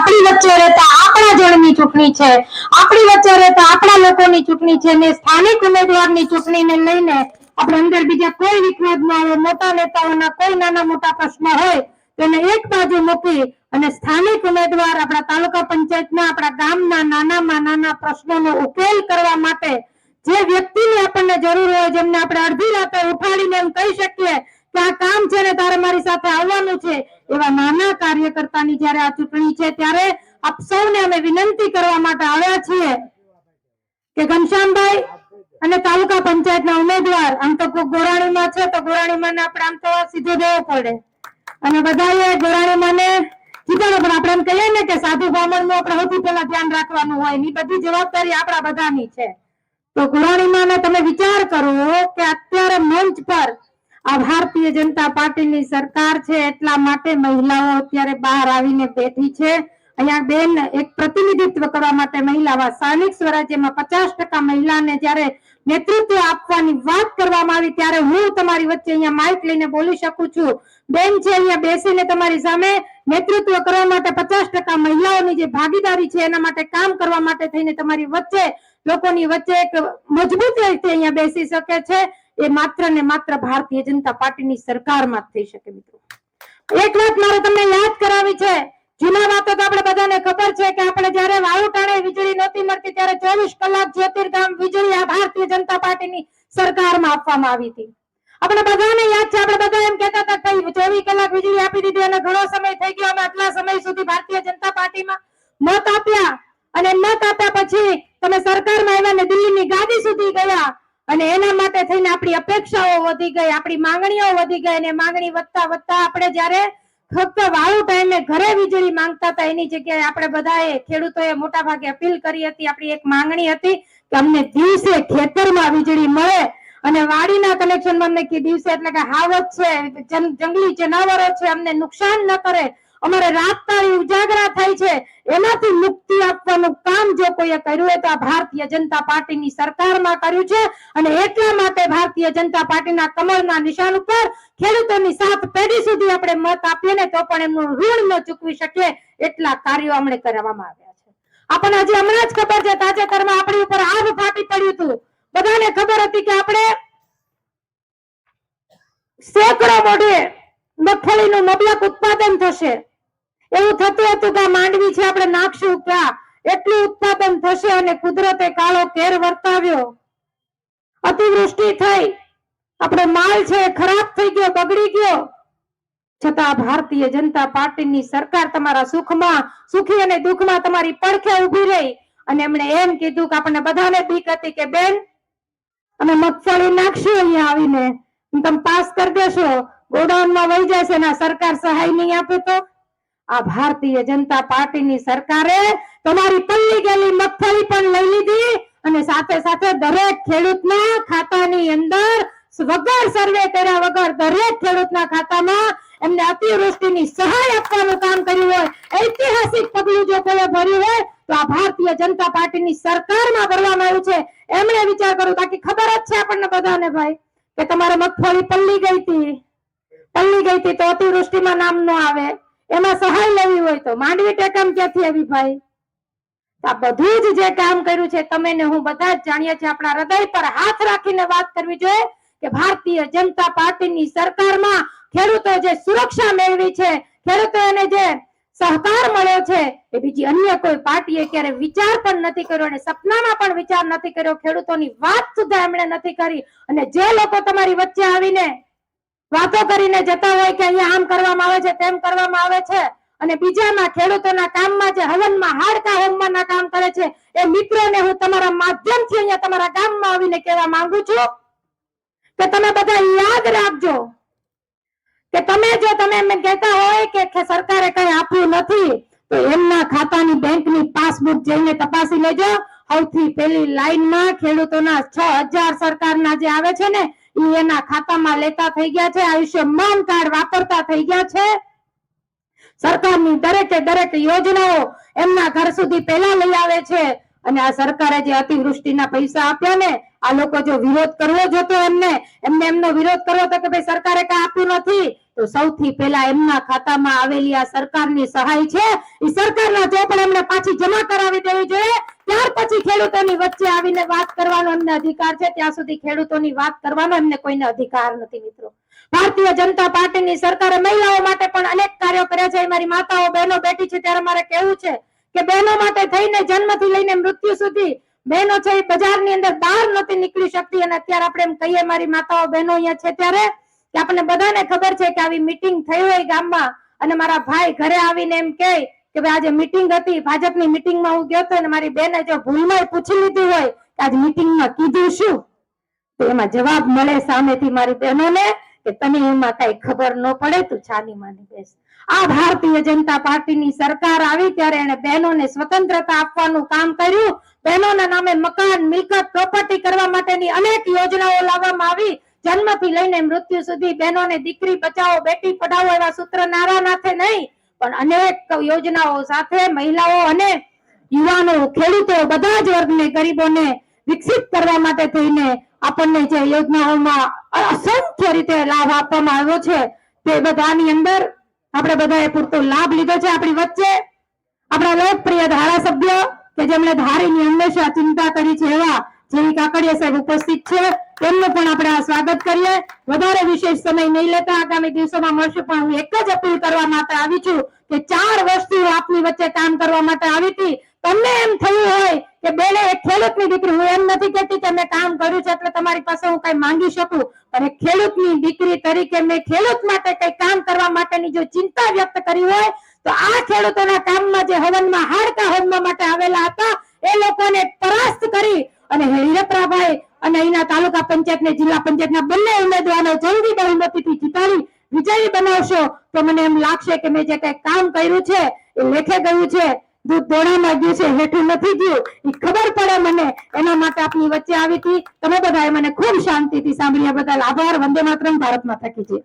આપણી વચ્ચે રહેતા આપણા જણની ચૂંટણી છે, આપણી વચ્ચે રહેતા આપણા લોકોની ચૂંટણી છે ને સ્થાનિક ઉમેદવારની ચૂંટણીને લઈને આપણે અંદર બીજા કોઈ વિખવાદ ન આવે, મોટા નેતાઓના કોઈ નાના મોટા પ્રશ્ન હોય તેને એક બાજુ મૂકી અને સ્થાનિક ઉમેદવાર આપણા તાલુકા પંચાયતના આપણા ગામના નાનામાં નાના પ્રશ્નોનો ઉકેલ કરવા માટે જે વ્યક્તિની આપણને જરૂર હોય, જેમને આપણે અડધી રાતે ઉઠાડીને એમ કહી શકીએ કે આ કામ છે ને તારે મારી સાથે આવવાનું છે, એવા નાના કાર્યકર્તાની જ્યારે આ ચૂંટણી છે ત્યારે આપ સૌને અમે વિનંતી કરવા માટે આવ્યા છીએ કે ઘનશ્યામભાઈ અને તાલુકા પંચાયતના ઉમેદવાર આમ તો ગોરાણીમાં છે તો ગોરાણીમાં આપણે આમ તો સીધો દેવો પડે અને બધાએ ગોરાણીમાંને જીતાડો, પણ આપણે એમ કહીએ ને કે સાધુ બ્રાહ્મણનું આપણે સૌથી પહેલા ધ્યાન રાખવાનું હોય, ની બધી જવાબદારી આપણા બધાની છે. તો ગોરાણીમાં તમે વિચાર કરો કે અત્યારે મંચ પર આ ભારતીય જનતા પાર્ટીની સરકાર છે એટલા માટે મહિલાઓ અત્યારે બહાર આવીને બેઠી છે. અહીંયા બેન એક પ્રતિનિધિત્વ કરવા માટે મહિલા સ્થાનિક સ્વરાજ્યમાં 50% મહિલાને જ્યારે નેતૃત્વ આપવાની વાત કરવામાં આવી ત્યારે હું તમારી વચ્ચે અહીંયા માઇક લઈને બોલી શકું છું. બેન છે અહીંયા બેસીને તમારી સામે નેતૃત્વ કરવા માટે 50% મહિલાઓની જે ભાગીદારી છે એના માટે કામ કરવા માટે થઈને તમારી વચ્ચે લોકોની વચ્ચે એક મજબૂત રીતે અહીંયા બેસી શકે છે. એ માત્ર ને માત્ર ભારતીય જનતા પાર્ટીની સરકારમાં જ થઈ શકે. મિત્રો એક વાત મારે તમને યાદ કરાવી છે, જૂના વાતો તો આપણે બધાને ખબર છે કે આપણે જ્યારે વાયુટાણે વીજળી નહોતી મળતી ત્યારે 24 કલાક જ્યોતિર્ગામ વીજળી આ ભારતીય જનતા પાર્ટીની સરકારમાં આપવામાં આવી હતી. આપણે બધાને યાદ છે, આપણે બધા એમ કહેતા હતા કે 24 કલાક વીજળી આપી દીધી અને ઘણો સમય થઈ ગયો, અમે આટલા સમય સુધી ભારતીય જનતા પાર્ટીમાં મત આપ્યા અને મત આપ્યા પછી તમે સરકારમાં આવ્યા ને દિલ્હીની ગાદી સુધી ગયા અને એના માટે થઈને આપણી અપેક્ષાઓ વધી ગઈ, આપણી માંગણીઓ વધી ગઈ અને માંગણી વધતા વધતા આપણે જ્યારે ફક્ત વાળુ ટાઈમે ઘરે વીજળી માંગતા હતા એની જગ્યાએ આપણે બધાએ ખેડૂતોએ મોટા ભાગે અપીલ કરી હતી. આપણી એક માંગણી હતી કે અમને દિવસે ખેતરમાં વીજળી મળે અને વાડીના કનેક્શનમાં અમને કે દિવસે એટલે કે હાવજ છે, જંગલી જનાવરો છે, અમને નુકસાન ન કરે, અમારે રાત તાળી ઉજાગરા થાય છે, એમાંથી મુક્તિ આપવાનું કામ જો કોઈએ કર્યું હોય તો આ ભારતીય જનતા પાર્ટીની સરકારમાં કર્યું છે. અને એટલા માટે ભારતીય જનતા પાર્ટીના કમળના નિશાન ઉપર ખેડૂતોની 7 પેઢી સુધી આપણે મત આપીએ ને તો પણ એમનું ઋણ ન ચૂકવી શકીએ એટલા કાર્યો અમને કરવામાં આવ્યા છે. આપણને હજી હમણાં જ ખબર છે, તાજેતરમાં આપણી ઉપર આગ ફાટી પડ્યું હતું. બધાને ખબર હતી કે આપણે સેંકડો મોઢે મગફળીનું મબલક ઉત્પાદન થશે, એવું થતું હતું કે માંડવી છે આપણે નાખશું ક્યાં, એટલું ઉત્પાદન થશે અને કુદરતે કાળો કેર વર્તાવ્યો, અતિવૃષ્ટિ થઈ, આપણો માલ છે ખરાબ થઈ ગયો, બગડી ગયો, છતાં ભારતીય જનતા પાર્ટીની સરકાર તમારા સુખમાં સુખી અને દુઃખમાં તમારી પડખે ઊભી રહી અને એમણે એમ કીધું કે આપણને બધાને બીક હતી કે બેન અમે મગફળી નાખશું અહીંયા આવીને તમે પાસ કરી દેશો, ગોડાઉનમાં વહી જશે ને સરકાર સહાય નહીં આપે તો. આ ભારતીય જનતા પાર્ટીની સરકારે તમારી પલ્લી ગયેલી મગફળી પણ લઈ લીધી અને સાથે સાથે દરેક ખેડૂતના ખાતાની અંદર વગર સર્વે કર્યા વગર દરેક ખેડૂતના ખાતામાં એમને અતિવૃષ્ટિની સહાય આપવાનું કામ કર્યું હોય. ઐતિહાસિક પગલું જો કોઈ ભર્યું હોય તો આ ભારતીય જનતા પાર્ટીની સરકારમાં ભરવામાં આવ્યું છે. એમણે વિચાર કર્યો, બાકી ખબર જ છે આપણને બધાને ભાઈ કે તમારે મગફળી પલ્લી ગઈ હતી તો અતિવૃષ્ટિમાં નામ ન આવે, એમાં સહાય લેવી હોય તો માંડવી ટેકામ ક્યાંથી આવી ભાઈ? આ બધું જ જે કામ કર્યું છે તમે ને હું બધા જ જાણીએ છીએ. આપણા હૃદય પર હાથ રાખીને વાત કરવી જોઈએ કે ભારતીય જનતા પાર્ટીની સરકારમાં ખેડૂતો જે સુરક્ષા મેળવી છે, ખેડૂતોને જે સહકાર મળ્યો છે એ બીજી અન્ય કોઈ પાર્ટીએ ક્યારે વિચાર પણ નથી કર્યો અને સપનામાં પણ વિચાર નથી કર્યો. ખેડૂતોની વાત સુદ્ધા એમણે નથી કરી. અને જે લોકો તમારી વચ્ચે આવીને વાતો કરીને જતા હોય કે અહીંયા આમ કરવામાં આવે છે, તેમ કરવામાં આવે છે અને બીજામાં ખેડૂતોના કામમાં જે હવનમાં હાડકા હોમવાના કામ કરે છે, એ મિત્રોને હું તમારા માધ્યમથી અહીંયા તમારા ગામમાં આવીને કહેવા માંગુ છું કે તમે બધા યાદ રાખજો કે તમે એમ કહેતા હોય કે સરકારે કઈ આપ્યું નથી તો એમના ખાતાની બેંકની પાસબુક જઈને તપાસી લેજો. સૌથી પહેલી લાઈનમાં ખેડૂતોના 6000 સરકારના જે આવે છે ને એ એના ખાતામાં લેતા થઈ ગયા છે. આયુષ્યમાન કાર્ડ વાપરતા થઈ ગયા છે. સરકારની દરેક યોજનાઓ એમના ઘર સુધી પહેલા લઈ આવે છે અને આ સરકારે જે અતિવૃષ્ટિના પૈસા આપ્યા ને આ લોકો જો વિરોધ કરવો જોતો એમને એમનો વિરોધ કરવો તો કે ભાઈ સરકારે કઈ આપ્યું નથી તો સૌથી પહેલા એમના ખાતામાં આવેલી આ સરકારની સહાય છે એ સરકારના ચોપડે એમને પાછી જમા કરાવી દેવી જોઈએ. ત્યાર પછી ખેડૂતોની વચ્ચે આવીને વાત કરવાનો એમને અધિકાર છે. ત્યાં સુધી ખેડૂતોની વાત કરવાનો એમને કોઈને અધિકાર નથી. મિત્રો, ભારતીય જનતા પાર્ટીની સરકારે મહિલાઓ માટે પણ અનેક કાર્યો કર્યા છે. મારી માતાઓ બહેનો બેઠી છે ત્યારે મારે કહેવું છે કે બહેનો માટે થઈને જન્મથી લઈને મૃત્યુ સુધી બહેનો છે એ બજારની અંદર બહાર નથી નીકળી શકતી. અને અત્યારે આપણે એમ કહીએ મારી માતાઓ બહેનો અહીંયા છે ત્યારે કે આપણને બધાને ખબર છે કે આવી મીટિંગ થઈ હોય ગામમાં અને મારા ભાઈ ઘરે આવીને એમ કહે કે ભાઈ આજે મીટિંગ હતી, ભાજપની મીટિંગમાં હું ગયો હતો અને મારી બેને જો ભૂલમાં પૂછી લીધું હોય કે આજ મીટિંગમાં કીધું શું, તો એમાં જવાબ મળે સામેથી મારી બહેનોને કે તને એમાં કઈ ખબર ન પડે, તું છાની માની બેસ. આ ભારતીય જનતા પાર્ટીની સરકાર આવી ત્યારે એને બહેનોને સ્વતંત્રતા આપવાનું કામ કર્યું. બહેનોના નામે મકાન, મિલકત, પ્રોપર્ટી કરવા માટેની અનેક યોજનાઓ લાવવામાં આવી. જન્મથી લઈને મૃત્યુ સુધી બહેનોને દીકરી બચાવો, બેટી પઢાવો એવા સૂત્ર નારા નાથે નહીં પણ અનેક યોજનાઓ સાથે મહિલાઓ અને યુવાનો, ખેડૂતો, બધા જ વર્ગને, ગરીબોને વિકસિત કરવા માટે થઈને આપણને જે યોજનાઓમાં અસંખ્ય રીતે લાભ આપવામાં આવ્યો છે તે બધાની અંદર આપણે બધાએ પૂરતો લાભ લીધો છે. આપણી વચ્ચે આપણા લોકપ્રિય ધારાસભ્ય કે જેમણે ધારીની હંમેશા ચિંતા કરી છે એવા જેવી કાકડિયા સાહેબ ઉપસ્થિત છે, તેમનું પણ આપણે સ્વાગત કરીએ. વધારે વિશેષ સમય નહીં લેતા આગામી દિવસોમાં મળશું, પણ હું એક જ અપીલ કરવા માટે આવી છું કે 4 વર્ષથી હું આપની વચ્ચે કામ કરવા માટે આવી હતી. તમને એમ થયું હોય કે બેને એક ખેડૂતની દીકરી, હું એમ નથી કહેતી કે મેં કામ કર્યું છે એટલે તમારી પાસે હું કઈ માંગી શકું, પણ એક ખેડૂતની દીકરી તરીકે મેં ખેડૂત માટે કઈ કામ કરવા માટેની જો ચિંતા વ્યક્ત કરી હોય તો આ ખેડૂતોના કામમાં જે હવનમાં હાડકા હોમવા માટે આવેલા હતા એ લોકોને પરાસ્ત કરી અને હિરપરાભાઈ અને અહીંના તાલુકા પંચાયત ને જિલ્લા પંચાયતના બંને ઉમેદવારો જલ્દી બહુમતીથી જીતાડી વિજયી બનાવશો તો મને એમ લાગશે કે મેં જે કઈ કામ કર્યું છે એ લેખે ગયું છે, દૂધ દોણામાં ગયું છે, હેઠું નથી ગયું, એ ખબર પડે મને. એના માટે આપની વચ્ચે આવી હતી. તમે બધાએ મને ખૂબ શાંતિથી સાંભળ્યા બદલ આભાર. વંદે માતરમ. ભારત માતા કી જય.